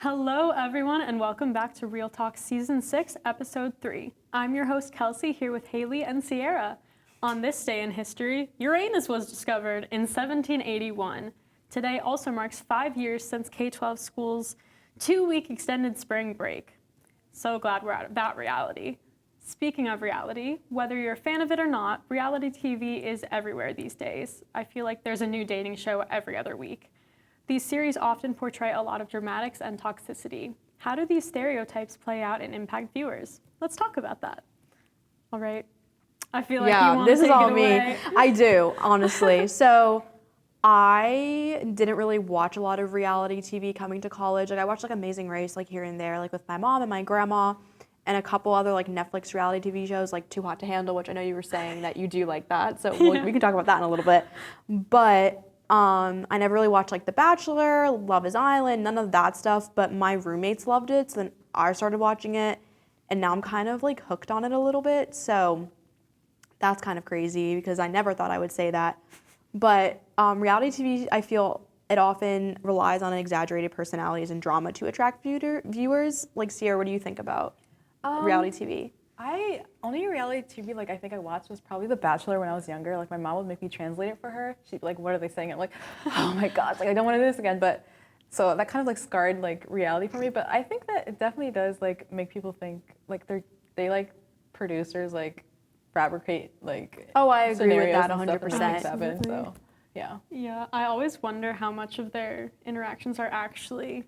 Hello, everyone, and welcome back to Real Talk Season 6, Episode 3. I'm your host, Kelsey, here with Hailey and Ciara. On this day in history, Uranus was discovered in 1781. Today also marks 5 years since K-12 schools' 2-week extended spring break. So glad we're out of that reality. Speaking of reality, whether you're a fan of it or not, reality TV is everywhere these days. I feel like there's a new dating show every other week. These series often portray a lot of dramatics and toxicity. How do these stereotypes play out and impact viewers? Let's talk about that. All right. I feel like you want to take it away. Yeah, this is all me. I do, honestly. So I didn't really watch a lot of reality TV coming to college. Like I watched like Amazing Race like here and there, like with my mom and my grandma, and a couple other like Netflix reality TV shows like Too Hot to Handle, which I know you were saying that you do like that. So we can talk about that in a little bit. But I never really watched like The Bachelor, Love is Island, none of that stuff, but my roommates loved it, so then I started watching it, and now I'm kind of like hooked on it a little bit, so that's kind of crazy because I never thought I would say that. But reality TV, I feel it often relies on exaggerated personalities and drama to attract viewers. Like, Ciara, what do you think about reality TV? Only reality TV like I think I watched was probably The Bachelor when I was younger. Like my mom would make me translate it for her. She'd be like, "What are they saying?" I'm like, "Oh my gosh, like I don't want to do this again." But so that kind of like scarred like reality for me. But I think that it definitely does like make people think like they like producers like fabricate like I agree with that 100%. 100%. So yeah. Yeah, I always wonder how much of their interactions are actually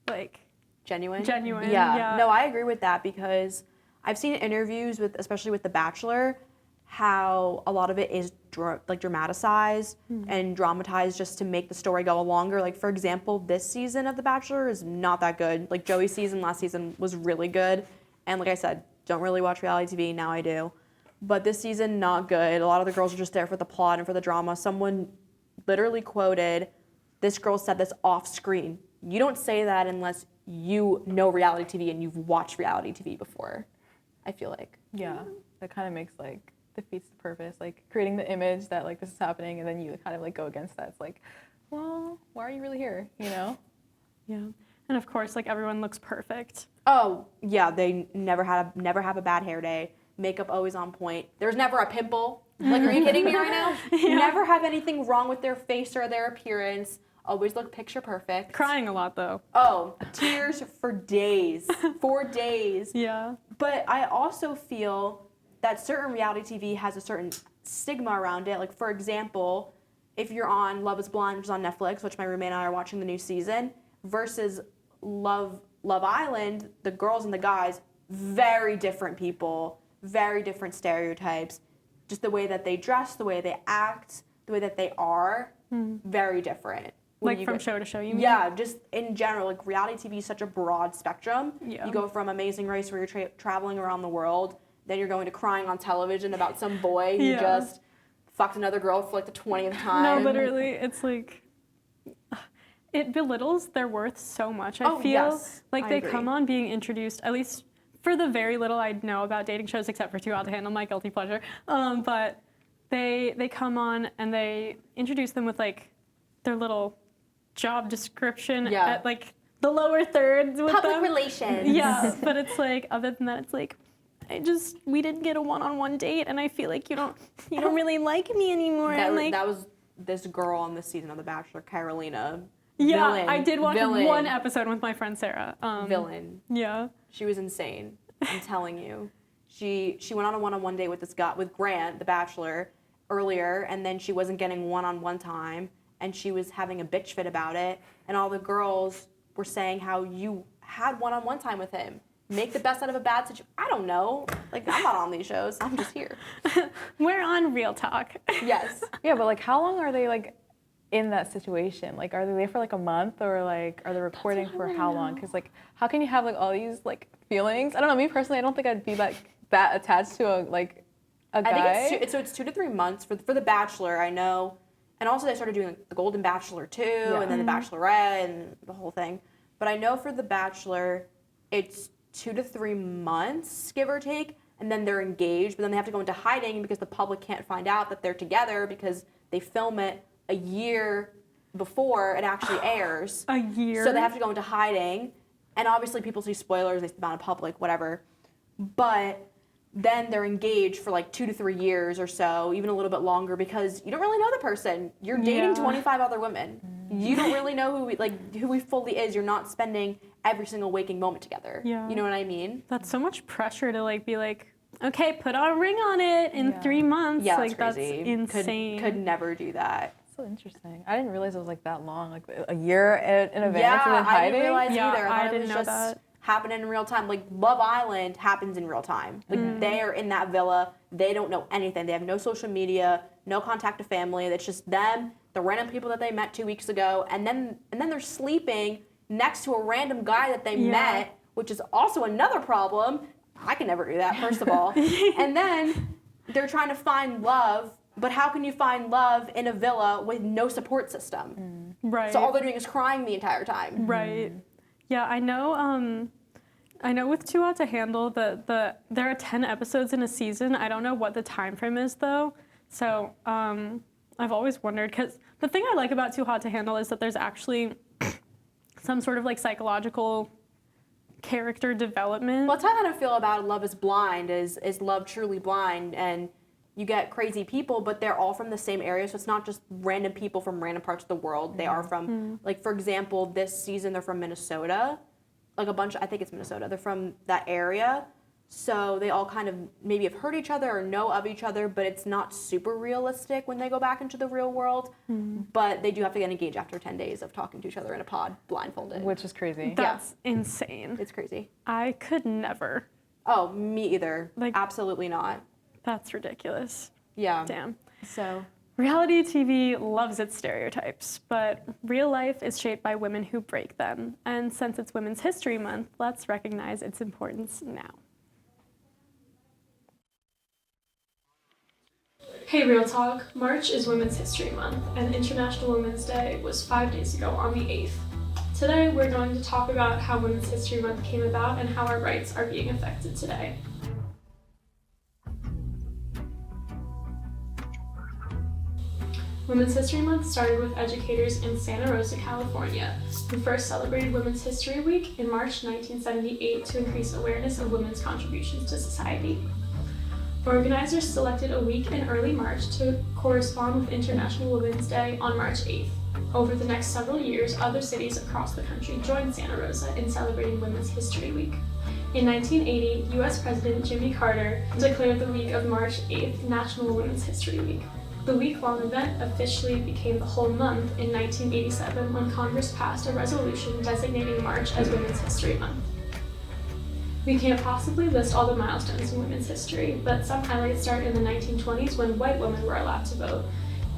like Genuine. Yeah. No, I agree with that because I've seen interviews with, especially with The Bachelor, how a lot of it is dramatized and dramatized just to make the story go longer. Like, for example, this season of The Bachelor is not that good. Like, Joey's season last season was really good. And like I said, don't really watch reality TV. Now I do. But this season, not good. A lot of the girls are just there for the plot and for the drama. Someone literally quoted, "This girl said this off screen." You don't say that unless you know reality TV and you've watched reality TV before, I feel like. Yeah, that kind of makes like defeats the purpose, like creating the image that like this is happening, and then you kind of like go against that. It's like, well, why are you really here? You know? Yeah. And of course, like everyone looks perfect. Oh yeah, they never have a bad hair day. Makeup always on point. There's never a pimple. Like, are you kidding me right now? Yeah. Never have anything wrong with their face or their appearance. Always look picture perfect. Crying a lot though. Oh, tears for days. 4 days. Yeah. But I also feel that certain reality TV has a certain stigma around it. Like, for example, if you're on Love is Blind, which is on Netflix, which my roommate and I are watching the new season, versus Love Island, the girls and the guys, very different people, very different stereotypes. Just the way that they dress, the way they act, the way that they are, very different. Like from show to show, you mean? Yeah, just in general, like reality TV is such a broad spectrum. Yeah. You go from Amazing Race where you're traveling around the world, then you're going to crying on television about some boy who just fucked another girl for like the 20th time. No, literally, it's like, it belittles their worth so much. I feel yes, like I they agree. come on being introduced, at least for the very little I know about dating shows, except for Too Hot to Handle, my guilty pleasure. But they come on and they introduce them with like their little job description at like the lower thirds with Public them. relations. Yeah, but it's like, other than that, it's like, we didn't get a one-on-one date, and I feel like you don't really like me anymore. That was this girl on this season of The Bachelor, Carolina. Yeah, Villain. I did watch Villain. one episode with my friend Sarah. Villain. Yeah. She was insane. I'm telling you. She went on a one-on-one date with this guy, with Grant, the Bachelor, earlier, and then she wasn't getting one-on-one time, and she was having a bitch fit about it, and all the girls were saying how you had one-on-one time with him. Make the best out of a bad situation. I don't know. Like, I'm not on these shows. I'm just here. We're on Real Talk. Yes. Yeah, but like how long are they like in that situation? Like, are they there for like a month, or like are they recording for how long? Because like, how can you have like all these like feelings? I don't know. Me personally, I don't think I'd be like that attached to a guy. I think it's 2 to 3 months for The Bachelor. I know, and also they started doing like, the Golden Bachelor too, and then the Bachelorette and the whole thing. But I know for The Bachelor, it's 2 to 3 months, give or take, and then they're engaged. But then they have to go into hiding because the public can't find out that they're together because they film it a year before it actually airs. A year? So they have to go into hiding. and obviously people see spoilers, they see them out in public, whatever. But then they're engaged for like 2 to 3 years or so, even a little bit longer, because you don't really know the person. You're dating 25 other women. You don't really know who he fully is. You're not spending every single waking moment together. Yeah. You know what I mean? That's so much pressure to like be like, okay, put a ring on it in 3 months. Yeah, like that's crazy. That's insane. Could never do that. So interesting. I didn't realize it was like that long, like a year in advance Yeah, and then hiding. I didn't realize Yeah, either. I thought it didn't was know just that. happening in real time. Like Love Island happens in real time. Like they are in that villa. They don't know anything. They have no social media, no contact to family. It's just them, the random people that they met 2 weeks ago, and then they're sleeping next to a random guy that they met, which is also another problem. I can never do that, first of all. And then they're trying to find love, but how can you find love in a villa with no support system? Right. So all they're doing is crying the entire time. Right. Yeah, I know with Too Hot to Handle there are 10 episodes in a season. I don't know what the time frame is though. So I've always wondered, because the thing I like about Too Hot to Handle is that there's actually some sort of like psychological character development. Well, that's how I kind of feel about Love is Blind. Is love truly blind? And you get crazy people, but they're all from the same area, so it's not just random people from random parts of the world. They are from, like, for example, this season they're from Minnesota. Like I think it's Minnesota. They're from that area. So they all kind of maybe have heard each other or know of each other, but it's not super realistic when they go back into the real world. But they do have to get engaged after 10 days of talking to each other in a pod, blindfolded. Which is crazy. That's insane. It's crazy. I could never. Oh, me either. Like- Absolutely not. That's ridiculous. Yeah. Damn. So, Reality TV loves its stereotypes, but real life is shaped by women who break them. And since it's Women's History Month, let's recognize its importance now. Hey Real Talk, March is Women's History Month, and International Women's Day was 5 days ago on the 8th. Today we're going to talk about how Women's History Month came about and how our rights are being affected today. Women's History Month started with educators in Santa Rosa, California, who first celebrated Women's History Week in March 1978 to increase awareness of women's contributions to society. Organizers selected a week in early March to correspond with International Women's Day on March 8th. Over the next several years, other cities across the country joined Santa Rosa in celebrating Women's History Week. In 1980, U.S. President Jimmy Carter declared the week of March 8th National Women's History Week. The week-long event officially became the whole month in 1987 when Congress passed a resolution designating March as Women's History Month. We can't possibly list all the milestones in women's history, but some highlights start in the 1920s when white women were allowed to vote.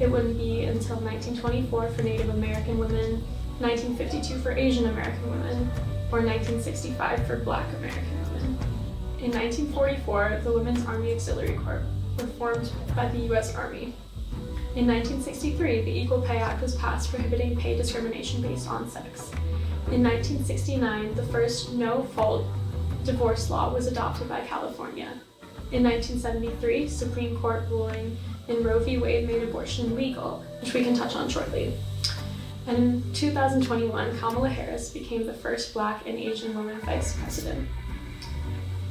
It wouldn't be until 1924 for Native American women, 1952 for Asian American women, or 1965 for Black American women. In 1944, the Women's Army Auxiliary Corps were formed by the U.S. Army. In 1963, the Equal Pay Act was passed prohibiting pay discrimination based on sex. In 1969, the first no-fault divorce law was adopted by California. In 1973, Supreme Court ruling in Roe v. Wade made abortion legal, which we can touch on shortly. And in 2021, Kamala Harris became the first Black and Asian woman vice president.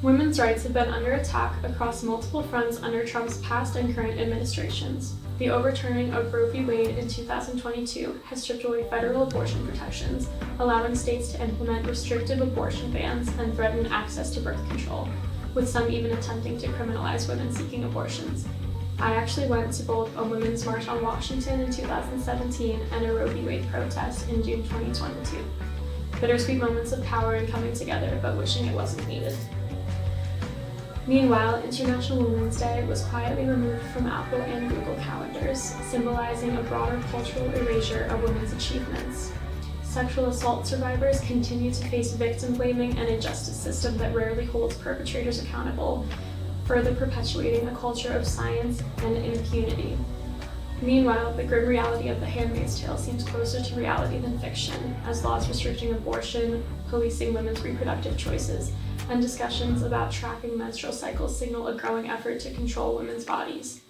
Women's rights have been under attack across multiple fronts under Trump's past and current administrations. The overturning of Roe v. Wade in 2022 has stripped away federal abortion protections, allowing states to implement restrictive abortion bans and threaten access to birth control, with some even attempting to criminalize women seeking abortions. I actually went to both a Women's March on Washington in 2017 and a Roe v. Wade protest in June 2022. Bittersweet moments of power and coming together, but wishing it wasn't needed. Meanwhile, International Women's Day was quietly removed from Apple and Google calendars, symbolizing a broader cultural erasure of women's achievements. Sexual assault survivors continue to face victim blaming and a justice system that rarely holds perpetrators accountable, further perpetuating a culture of science and impunity. Meanwhile, the grim reality of The Handmaid's Tale seems closer to reality than fiction, as laws restricting abortion, policing women's reproductive choices, and discussions about tracking menstrual cycles signal a growing effort to control women's bodies.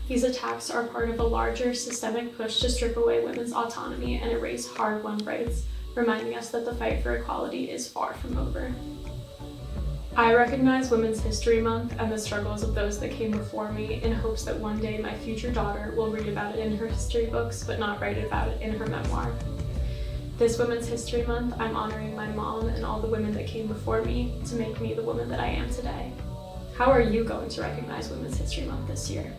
These attacks are part of a larger systemic push to strip away women's autonomy and erase hard-won rights, reminding us that the fight for equality is far from over. I recognize Women's History Month and the struggles of those that came before me in hopes that one day my future daughter will read about it in her history books but not write about it in her memoir. This Women's History Month, I'm honoring my mom and all the women that came before me to make me the woman that I am today. How are you going to recognize Women's History Month this year?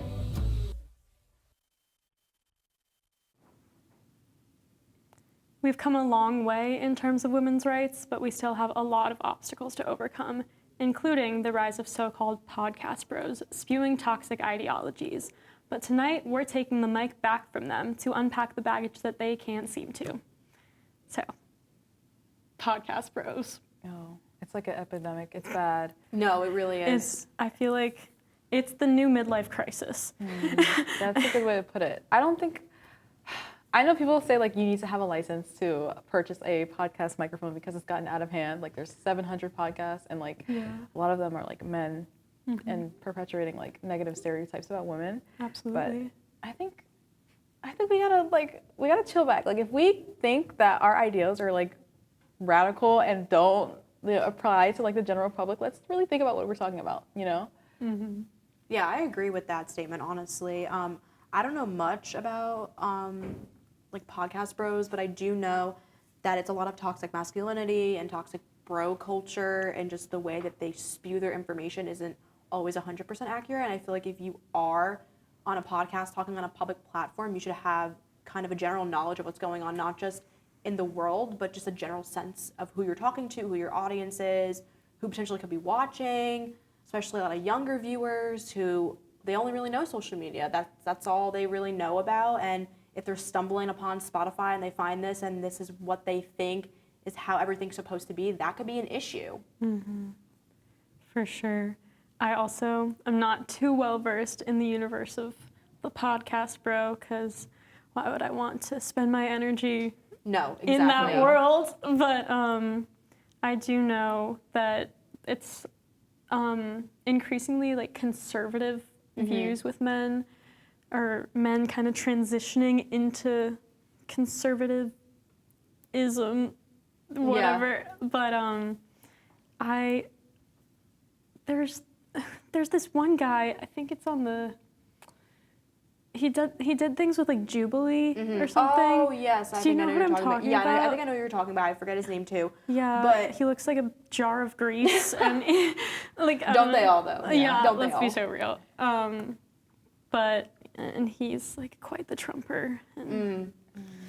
We've come a long way in terms of women's rights, but we still have a lot of obstacles to overcome, including the rise of so-called podcast bros spewing toxic ideologies. But tonight, we're taking the mic back from them to unpack the baggage that they can't seem to. So, podcast bros. Oh, it's like an epidemic. It's bad. No, it really is. I feel like it's the new midlife crisis. That's a good way to put it. I know people say like you need to have a license to purchase a podcast microphone because it's gotten out of hand. Like there's 700 podcasts and like a lot of them are like men and perpetuating like negative stereotypes about women. Absolutely. But I think we gotta chill back. Like if we think that our ideas are like radical and don't apply to like the general public, let's really think about what we're talking about, you know? Mm-hmm. Yeah, I agree with that statement, honestly. I don't know much about like podcast bros, but I do know that it's a lot of toxic masculinity and toxic bro culture, and just the way that they spew their information isn't always 100% accurate. And I feel like if you are on a podcast talking on a public platform, you should have kind of a general knowledge of what's going on, not just in the world, but just a general sense of who you're talking to, who your audience is, who potentially could be watching, especially a lot of younger viewers who they only really know social media. That's all they really know about. And if they're stumbling upon Spotify and they find this and this is what they think is how everything's supposed to be, that could be an issue. Mm-hmm. For sure. I also am not too well versed in the universe of the podcast bro, because why would I want to spend my energy in that world? But I do know that it's increasingly like conservative views with men, or men kind of transitioning into conservatism, whatever. Yeah. But there's this one guy, I think it's on the, he did things with like Jubilee or something. Oh yes, Do you know what I'm talking about? Yeah, I think I know who you're talking about. I forget his name too. Yeah, but he looks like a jar of grease, and like don't they all though? Yeah, don't let's be so real. And he's like quite the Trumper. And,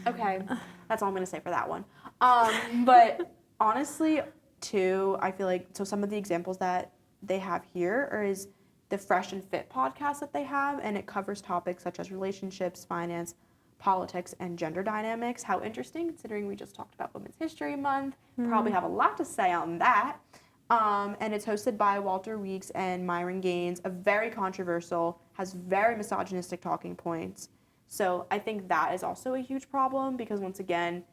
Okay, that's all I'm gonna say for that one. But honestly, too, I feel like some of the examples that they have here is the Fresh and Fit podcast that they have, and it covers topics such as relationships, finance, politics, and gender dynamics. How interesting, considering we just talked about Women's History Month. Probably have a lot to say on that. And it's hosted by Walter Weeks and Myron Gaines, very controversial, has very misogynistic talking points. So I think that is also a huge problem, because once again,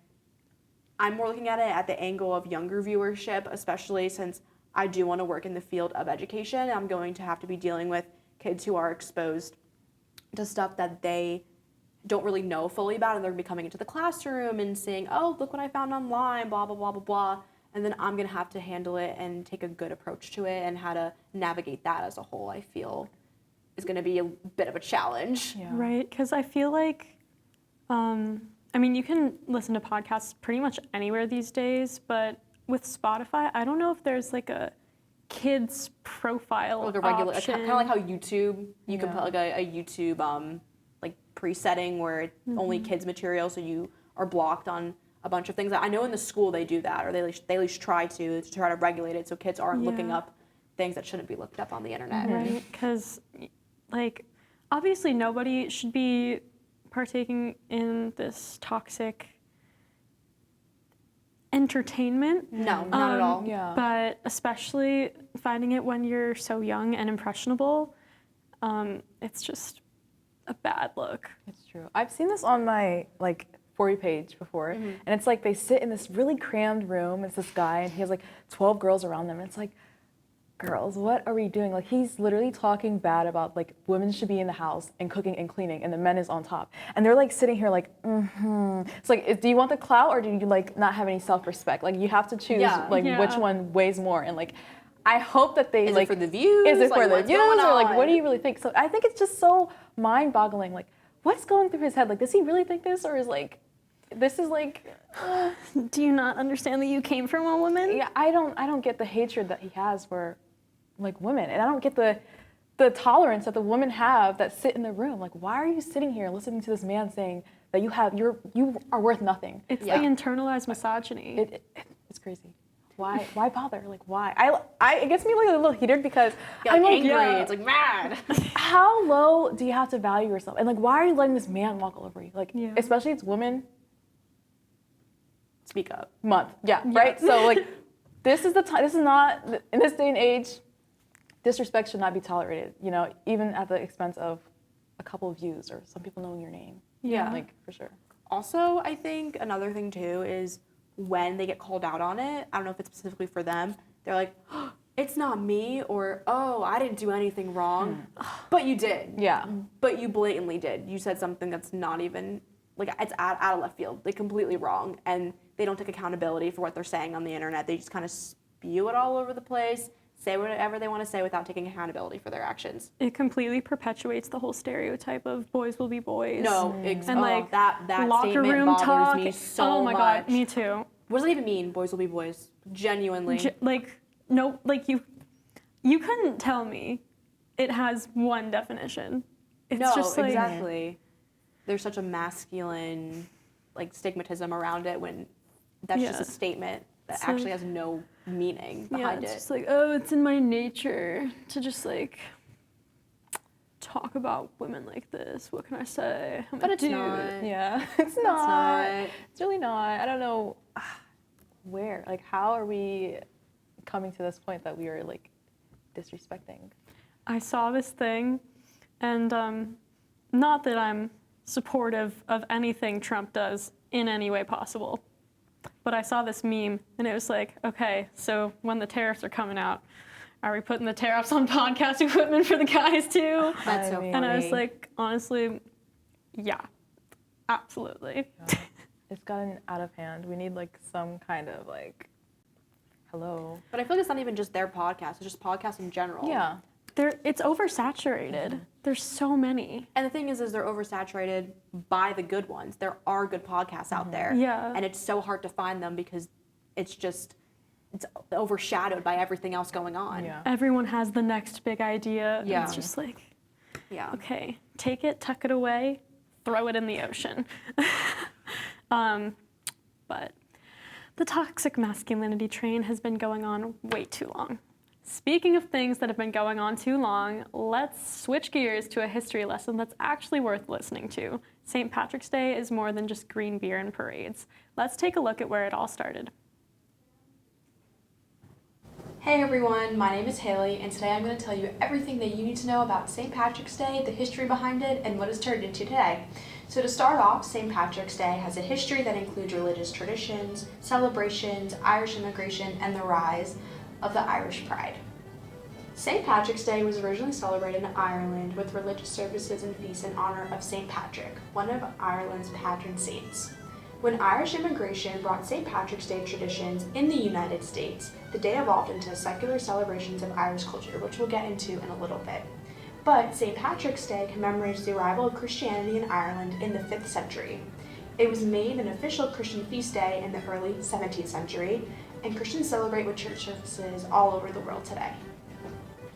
I'm more looking at it at the angle of younger viewership, especially since I do want to work in the field of education. I'm going to have to be dealing with kids who are exposed to stuff that they don't really know fully about, and they're going to be coming into the classroom and saying, oh, look what I found online, blah, blah, blah, blah, blah. And then I'm going to have to handle it and take a good approach to it, and how to navigate that as a whole, I feel, is going to be a bit of a challenge. Yeah. Right, because I feel like, I mean, you can listen to podcasts pretty much anywhere these days, but with Spotify, I don't know if there's like a kids profile like a regular, option. kind of like how YouTube, you can put like a YouTube like presetting where it's only kids material, so you are blocked on a bunch of things. I know in the school they do that, or they at least try to regulate it so kids aren't looking up things that shouldn't be looked up on the internet. Right, because like obviously nobody should be partaking in this toxic entertainment. No, not at all. Yeah. But especially finding it when you're so young and impressionable, it's just a bad look. It's true. I've seen this on my like For You page before, and it's like they sit in this really crammed room. It's this guy, and he has like 12 girls around them, and it's like, girls, what are we doing? Like, he's literally talking bad about, like, women should be in the house and cooking and cleaning, and the men is on top. And they're, like, sitting here like, It's like, do you want the clout, or do you, like, not have any self-respect? Like, you have to choose, which one weighs more. And, like, I hope that they, Is like... it for the views? Is it for the what's views? going Or, like, what on? do you really think? So I think it's just so mind-boggling. Like, what's going through his head? Like, does he really think this? Or is, like... This is like, Do you not understand that you came from a woman? yeah, I don't get the hatred that he has for, like, women, and I don't get the tolerance that the women have that sit in the room. Like, why are you sitting here listening to this man saying that you are worth nothing? It's the internalized misogyny. It's crazy. Why bother? Like, why? It gets me like a little heated because I'm like, angry. yeah, It's like mad. how low do you have to value yourself? And like, why are you letting this man walk all over you? Like, Yeah. especially it's women. Speak up. Month. Yeah, right? So, like, this is the time, this is not, in this day and age, disrespect should not be tolerated, you know, even at the expense of a couple of views or some people knowing your name. Yeah. Like, for sure. Also, I think another thing too is when they get called out on it, I don't know if it's specifically for them, they're like, oh, it's not me, or, oh, I didn't do anything wrong. But you did. Yeah. But you blatantly did. You said something that's not even, like, it's out of left field, like completely wrong. And they don't take accountability for what they're saying on the internet. They just kind of spew it all over the place, say whatever they want to say without taking accountability for their actions. It completely perpetuates the whole stereotype of boys will be boys. No, and like that locker statement room bothers talk. me so oh my much. god, me too. What does it even mean? Boys will be boys. Genuinely. Like no, like you couldn't tell me it has one definition. It's no, just like, exactly. There's such a masculine, like, stigmatism around it when that's just a statement that So- actually has no meaning behind it's it. just like, oh, it's in my nature to just like talk about women like this. What can I say? I'm But a it's dude. not. Yeah. It's not. not. It's really not. I don't know where. Like, how are we coming to this point that we are, like, disrespecting? I saw this thing, and not that I'm supportive of anything Trump does in any way possible, but I saw this meme, and it was like, okay, so when the tariffs are coming out, are we putting the tariffs on podcast equipment for the guys too? That's so I mean- funny. And I was like, honestly, yeah, absolutely. It's gotten out of hand. We need, like, some kind of, like, hello. But I feel like it's not even just their podcast. It's just podcasts in general. Yeah. It's oversaturated. There's so many. And the thing is they're oversaturated by the good ones. There are good podcasts out there. Yeah. And it's so hard to find them because it's overshadowed by everything else going on. Yeah. Everyone has the next big idea. And Yeah. it's just like, Yeah. okay, take it, tuck it away, throw it in the ocean. But the toxic masculinity train has been going on way too long. Speaking of things that have been going on too long, let's switch gears to a history lesson that's actually worth listening to. St. Patrick's Day is more than just green beer and parades. Let's take a look at where it all started. Hey everyone, my name is Hailey, and today I'm going to tell you everything that you need to know about St. Patrick's Day, the history behind it, and what it's turned into today. So to start off, St. Patrick's Day has a history that includes religious traditions, celebrations, Irish immigration, and the rise of the Irish pride. St. Patrick's Day was originally celebrated in Ireland with religious services and feasts in honor of St. Patrick, one of Ireland's patron saints. When Irish immigration brought St. Patrick's Day traditions in the United States, the day evolved into secular celebrations of Irish culture, which we'll get into in a little bit. But St. Patrick's Day commemorates the arrival of Christianity in Ireland in the 5th century. It was made an official Christian feast day in the early 17th century, and Christians celebrate with church services all over the world today.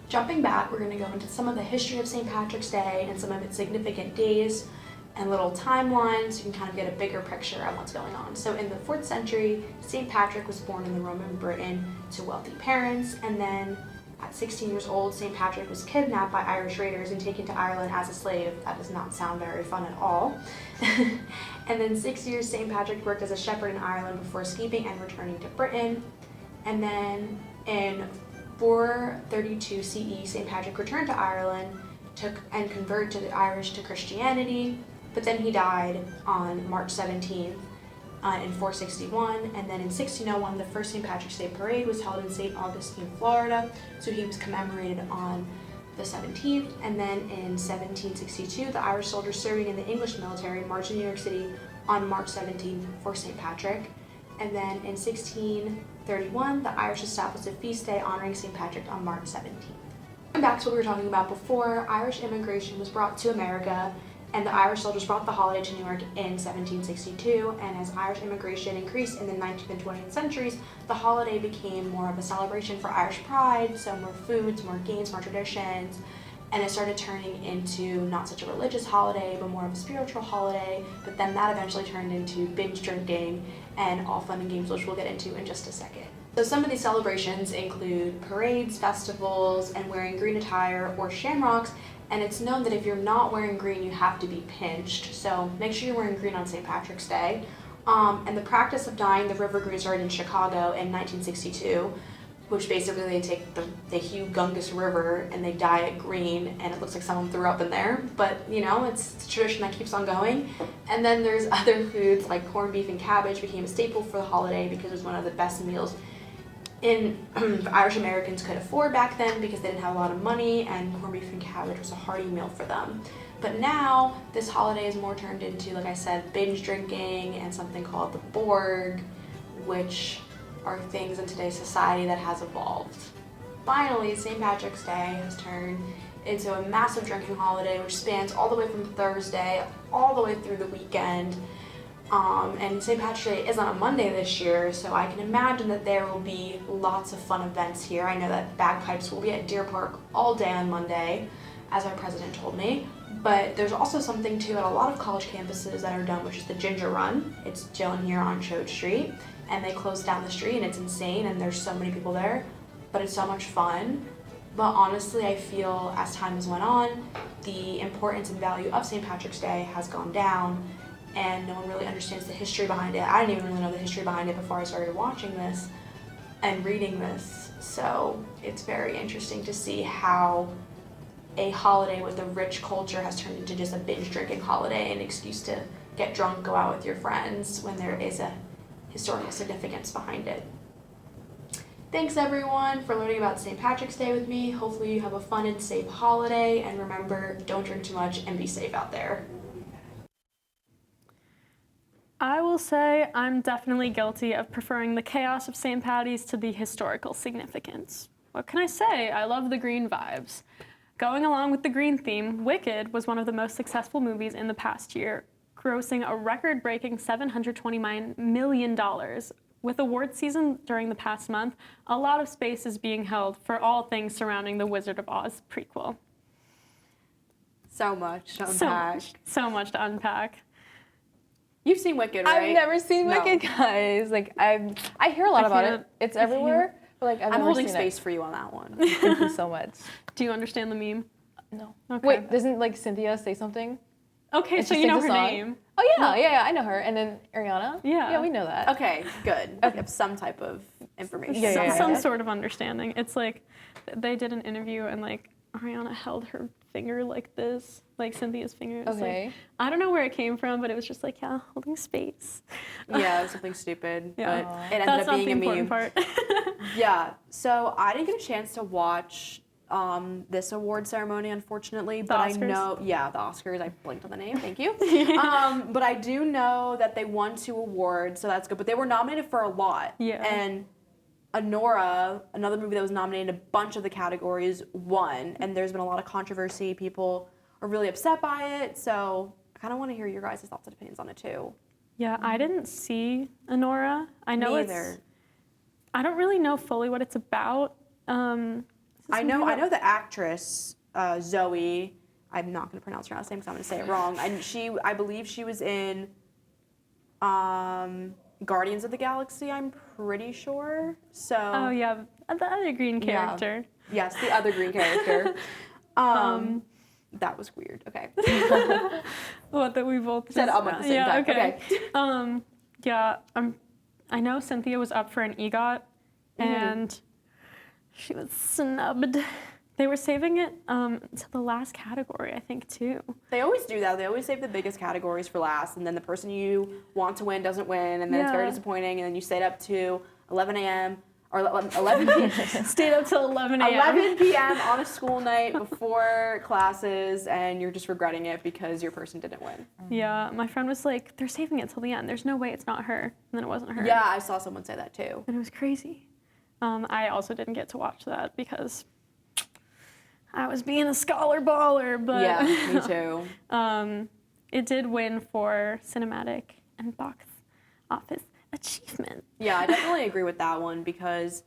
Jumping back, we're going to go into some of the history of St. Patrick's Day and some of its significant days and little timelines, so you can kind of get a bigger picture of what's going on. So in the 4th century, St. Patrick was born in the Roman Britain to wealthy parents, and then at 16 years old, St. Patrick was kidnapped by Irish raiders and taken to Ireland as a slave. That does not sound very fun at all. And then 6 years, St. Patrick worked as a shepherd in Ireland before escaping and returning to Britain. And then in 432 CE, St. Patrick returned to Ireland and converted the Irish to Christianity, but then he died on March 17th in 461, and then in 1601, the first St. Patrick's Day parade was held in St. Augustine, Florida, so he was commemorated on the 17th, and then in 1762, the Irish soldiers serving in the English military marched in New York City on March 17th for St. Patrick, and then in 1631, the Irish established a feast day honoring St. Patrick on March 17th. Going back to what we were talking about before, Irish immigration was brought to America, and the Irish soldiers brought the holiday to New York in 1762, and as Irish immigration increased in the 19th and 20th centuries, the holiday became more of a celebration for Irish pride, so more foods, more games, more traditions, and it started turning into not such a religious holiday, but more of a spiritual holiday, but then that eventually turned into binge drinking and all fun and games, which we'll get into in just a second. So some of these celebrations include parades, festivals, and wearing green attire or shamrocks, and it's known that if you're not wearing green, you have to be pinched. So make sure you're wearing green on St. Patrick's Day. And the practice of dyeing the river green started in Chicago in 1962, which basically they take the Hugh Gungus River and they dye it green, and it looks like someone threw up in there. But it's a tradition that keeps on going. And then there's other foods like corned beef and cabbage became a staple for the holiday because it was one of the best meals Irish Americans could afford back then because they didn't have a lot of money, and corned beef and cabbage was a hearty meal for them. But now this holiday is more turned into, like I said, binge drinking and something called the Borg, which are things in today's society that has evolved. Finally, St. Patrick's Day has turned into a massive drinking holiday which spans all the way from Thursday all the way through the weekend. And St. Patrick's Day is on a Monday this year, so I can imagine that there will be lots of fun events here. I know that bagpipes will be at Deer Park all day on Monday, as our president told me. But there's also something too at a lot of college campuses that are done, which is the Ginger Run. It's down here on Choate Street, and they close down the street, and it's insane, and there's so many people there, but it's so much fun. But honestly, I feel as time has went on, the importance and value of St. Patrick's Day has gone down, and no one really understands the history behind it. I didn't even really know the history behind it before I started watching this and reading this. So it's very interesting to see how a holiday with a rich culture has turned into just a binge drinking holiday, an excuse to get drunk, go out with your friends when there is a historical significance behind it. Thanks everyone for learning about St. Patrick's Day with me. Hopefully you have a fun and safe holiday, and remember, don't drink too much and be safe out there. I will say I'm definitely guilty of preferring the chaos of St. Patty's to the historical significance. What can I say? I love the green vibes. Going along with the green theme, Wicked was one of the most successful movies in the past year, grossing a record-breaking $729 million. With award season during the past month, a lot of space is being held for all things surrounding the Wizard of Oz prequel. So much to unpack. So much to unpack. You've seen Wicked, right? I've never seen Wicked, guys. Like I hear a lot about it. It's everywhere, but like I'm never holding seen space for you on that one. Thank you so much. Do you understand the meme? No. Okay. Wait, doesn't like Cynthia say something? Okay, And so she you know sings her a song? name. Oh yeah, I know her. And then Ariana. Yeah. we know that. Okay, good. We have some type of information. Yeah. Some sort of understanding. It's like they did an interview and like Ariana held her finger like this, like Cynthia's finger. It was Okay. like, I don't know where it came from, but it was just like, yeah, holding space. Yeah, it was something stupid, Yeah. but it ended That's up not being the a important meme. part. Yeah, so I didn't get a chance to watch this award ceremony, unfortunately, but I Oscars? know, the Oscars, I blinked on the name, thank you. But I do know that they won 2 awards, so that's good, but they were nominated for a lot. Yeah. And Anora, another movie that was nominated in a bunch of the categories, won, and there's been a lot of controversy. People are really upset by it, so I kind of want to hear your guys' thoughts and opinions on it too. Yeah, I didn't see Anora. I know Me it's. either. I don't really know fully what it's about. I know the actress Zoe. I'm not going to pronounce her last name because I'm going to say it wrong. And I believe she was in Guardians of the Galaxy. I'm pretty sure. So. Oh yeah, the other green Yeah. character. Yes, the other green character. That was weird. Okay. What that we both Said just- at the same yeah, time. Okay. Yeah. I know Cynthia was up for an EGOT, and she was snubbed. They were saving it to the last category, I think, too. They always do that. They always save the biggest categories for last, and then the person you want to win doesn't win, and then it's very disappointing, and then you stayed up to 11 a.m. or 11 p.m. Stayed up till 11 a.m. 11 p.m. on a school night before classes, and you're just regretting it because your person didn't win. Yeah, my friend was like, they're saving it till the end. There's no way it's not her. And then it wasn't her. Yeah, I saw someone say that too. And it was crazy. I also didn't get to watch that because I was being a scholar baller, but Yeah, me too. It did win for cinematic and box office achievement. Yeah, I definitely agree with that one because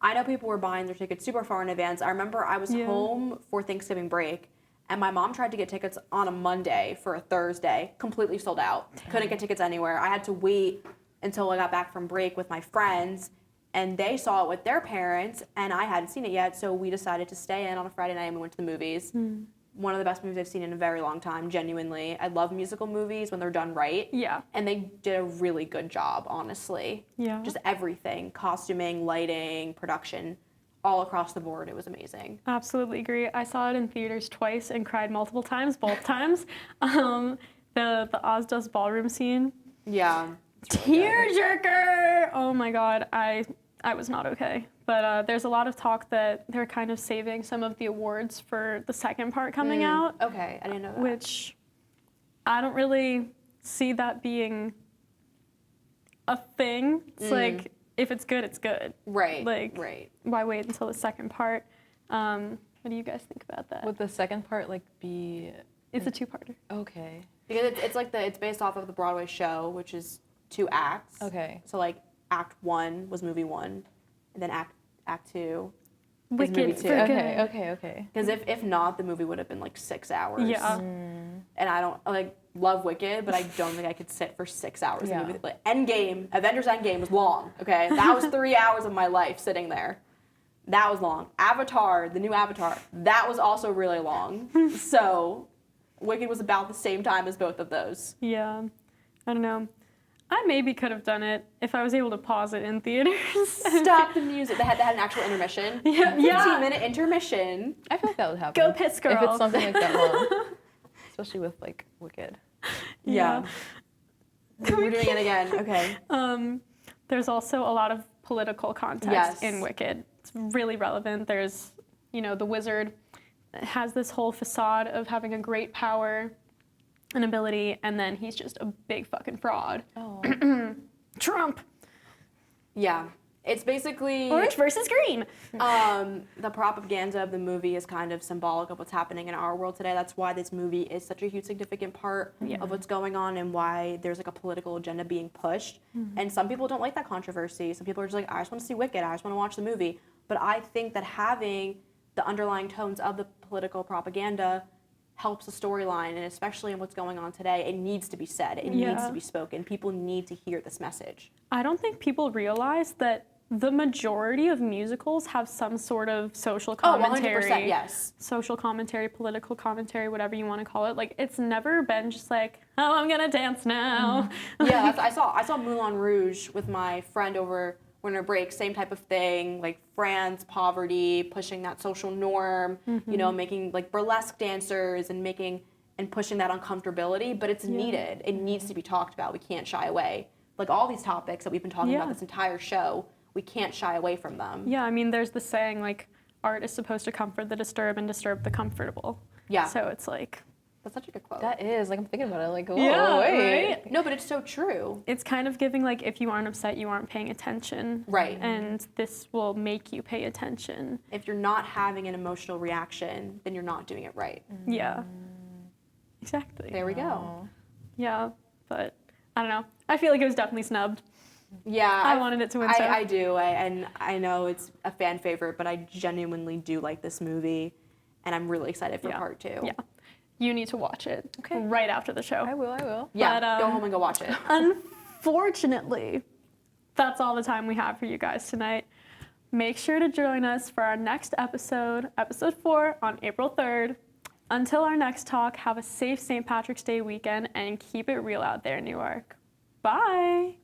I know people were buying their tickets super far in advance. I remember I was home for Thanksgiving break, and my mom tried to get tickets on a Monday for a Thursday, completely sold out. Couldn't get tickets anywhere. I had to wait until I got back from break with my friends, and they saw it with their parents, and I hadn't seen it yet, so we decided to stay in on a Friday night, and we went to the movies. One of the best movies I've seen in a very long time, genuinely. I love musical movies when they're done right. Yeah. And they did a really good job, honestly. Yeah. Just everything, costuming, lighting, production, all across the board. It was amazing. Absolutely agree. I saw it in theaters twice and cried multiple times, both times. The Oz Does Ballroom scene. Yeah. Tearjerker! Oh my God, I was not okay. But there's a lot of talk that they're kind of saving some of the awards for the second part coming out. Okay, I didn't know that. Which I don't really see that being a thing. It's like, if it's good, it's good. Right, Like, right. why wait until the second part? What do you guys think about that? Would the second part like be It's a two-parter. okay? Because it's based off of the Broadway show, which is 2 acts. Okay. So like Act 1 was movie 1, and then Act 2 is movie Wicked 2. for good. Okay. Because if not, the movie would have been like 6 hours. Yeah. And I don't love Wicked, but I don't think I could sit for 6 hours. Yeah. In a movie. Like, Avengers Endgame was long. Okay, that was 3 hours of my life sitting there. That was long. Avatar, the new Avatar, that was also really long. So, Wicked was about the same time as both of those. Yeah. I don't know. I maybe could have done it if I was able to pause it in theaters. Stop the music. They had an actual intermission. Yeah. 15-minute intermission. I feel like that would happen. Go Piss Girl. If it's something like that long, especially with like Wicked. Yeah. We're doing it again. Okay. There's also a lot of political context Yes. in Wicked. It's really relevant. There's, the wizard has this whole facade of having a great power and ability, and then he's just a big fucking fraud. Oh. Trump. Yeah. It's basically Orange versus green. the propaganda of the movie is kind of symbolic of what's happening in our world today. That's why this movie is such a huge significant part of what's going on and why there's like a political agenda being pushed. And some people don't like that controversy. Some people are just like, I just want to see Wicked. I just want to watch the movie. But I think that having the underlying tones of the political propaganda helps the storyline, and especially in what's going on today, it needs to be said. It needs to be spoken. People need to hear this message. I don't think people realize that the majority of musicals have some sort of social commentary. 100%, yes. Social commentary, political commentary, whatever you want to call it. Like, it's never been just like, oh, I'm gonna dance now. Yeah, I saw Moulin Rouge with my friend over winter break. Same type of thing, like France, poverty, pushing that social norm. Making like burlesque dancers and pushing that uncomfortability. But it's needed. It needs to be talked about. We can't shy away. Like all these topics that we've been talking about this entire show, we can't shy away from them. Yeah, I mean, there's the saying, like, art is supposed to comfort the disturbed and disturb the comfortable. Yeah. So it's like... That's such a good quote. That is, like, I'm thinking about it, like, oh, Yeah, wait. right? No, but it's so true. It's kind of giving, like, if you aren't upset, you aren't paying attention. Right. And this will make you pay attention. If you're not having an emotional reaction, then you're not doing it right. Yeah. Exactly. There we go. Yeah, but I don't know. I feel like it was definitely snubbed. Yeah. I wanted it to win, so. I do, and I know it's a fan favorite, but I genuinely do like this movie, and I'm really excited for part 2. Yeah. You need to watch it Okay. right after the show. I will. Yeah, But, go home and go watch it. Unfortunately, that's all the time we have for you guys tonight. Make sure to join us for our next episode, episode 4, on April 3rd. Until our next talk, have a safe St. Patrick's Day weekend and keep it real out there in Newark. Bye.